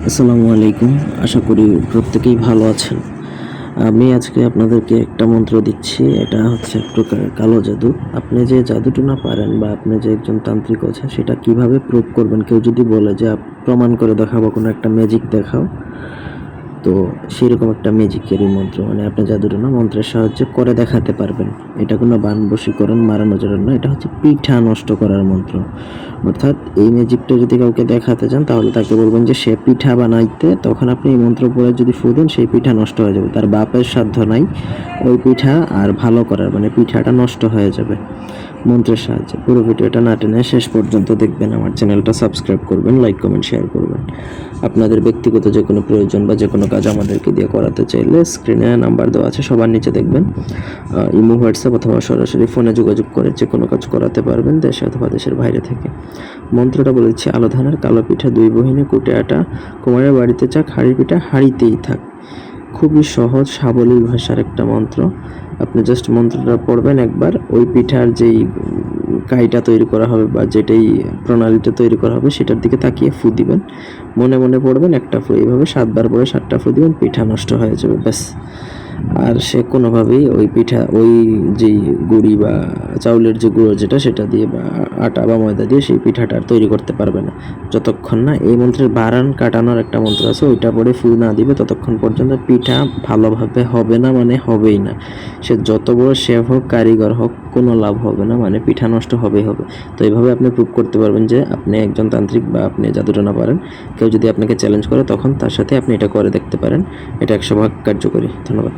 আসসালামু আলাইকুম। আশা করি প্রত্যেকেই ভালো আছেন। আমি আজকে আপনাদেরকে একটা মন্ত্র দিচ্ছি। এটা হচ্ছে এক প্রকার কালো জাদু। আপনি যে জাদুটা না পারেন বা আপনি যে একজন তান্ত্রিক আছেন সেটা কিভাবে প্রুভ করবেন? কেউ যদি বলে যে প্রমাণ করে দেখাবো, কোনো একটা ম্যাজিক দেখাও। তো সেরকম একটা ম্যাজিকেরই মন্ত্র, মানে আপনি জাদুটা না মন্ত্রের সাহায্যে করে দেখাতে পারবেন। এটা কোনো বান বশীকরণ মারানোর জন্য না, এটা হচ্ছে পিঠা নষ্ট করার মন্ত্র। অর্থাৎ এই ম্যাজিকটা যদি কাউকে দেখাতে চান তাহলে তাকে বলবেন যে সে পিঠা বানাইতে, তখন আপনি এই মন্ত্র পড়ে যদি ফু দেন সেই পিঠা নষ্ট হয়ে যাবে। তার বাপের সাধ্য নাই ওই পিঠা আর ভালো করার, মানে পিঠাটা নষ্ট হয়ে যাবে মন্ত্রের সাহায্যে। পুরো ভিডিওটা না টেনে শেষ পর্যন্ত দেখবেন। আমার চ্যানেলটা সাবস্ক্রাইব করবেন, লাইক কমেন্ট শেয়ার করবেন। আপনাদের ব্যক্তিগত যে কোনো প্রয়োজন বা যে কোনো কাজ আমাদেরকে দিয়ে করাতে চাইলে স্ক্রিনে নাম্বার দেওয়া আছে, সবার নিচে দেখবেন। ইমো, হোয়াটসঅ্যাপ অথবা সরাসরি ফোনে যোগাযোগ করে যে কোনো কাজ করাতে পারবেন, দেশে অথবা দেশের বাইরে থেকে। মন্ত্রটা বলেছি, আলো ধানের কালো পিঠা দুই বহিনে কুটে আটা, কুমারের বাড়িতে চাক হাঁড়ি পিঠা হাঁড়িতেই থাক। খুবই সহজ সাবলীল ভাষার একটা মন্ত্র। আপনি জাস্ট মন্ত্রটা পড়বেন একবার, ওই পিঠার যেই কাইটা তৈরি করা হবে বা যেটাই প্রণালীটা তৈরি করা হবে সেটার দিকে তাকিয়ে ফু দিবেন। মনে মনে পড়বেন একটা ফু, এইভাবে 7 বার পরে 7টা ফু দিবেন, পিঠা নষ্ট হয়ে যাবে, ব্যাস। আর সে কোনোভাবেই ওই পিঠা, ওই যেই গুঁড়ি বা চাউলের যে গুঁড়ো যেটা, সেটা দিয়ে বা আটা বা ময়দা দিয়ে সেই পিঠাটা আর তৈরি করতে পারবে না, যতক্ষণ না এই মন্ত্রের বারান কাটানোর একটা মন্ত্র আছে, ওইটা পরে ফু না দিবে ততক্ষণ পর্যন্ত পিঠা ভালোভাবে হবে না, মানে হবেই না। সে যত বড় শেফ হোক, কারিগর হোক, কোনো লাভ হবে না, মানে পিঠা নষ্ট হবেই হবে। তো এইভাবে আপনি প্রুভ করতে পারবেন যে আপনি একজন তান্ত্রিক বা আপনি জাদুটোনা পারেন। কেউ যদি আপনাকে চ্যালেঞ্জ করে তখন তার সাথে আপনি এটা করে দেখতে পারেন। এটা 100 ভাগ কার্যকরী। ধন্যবাদ।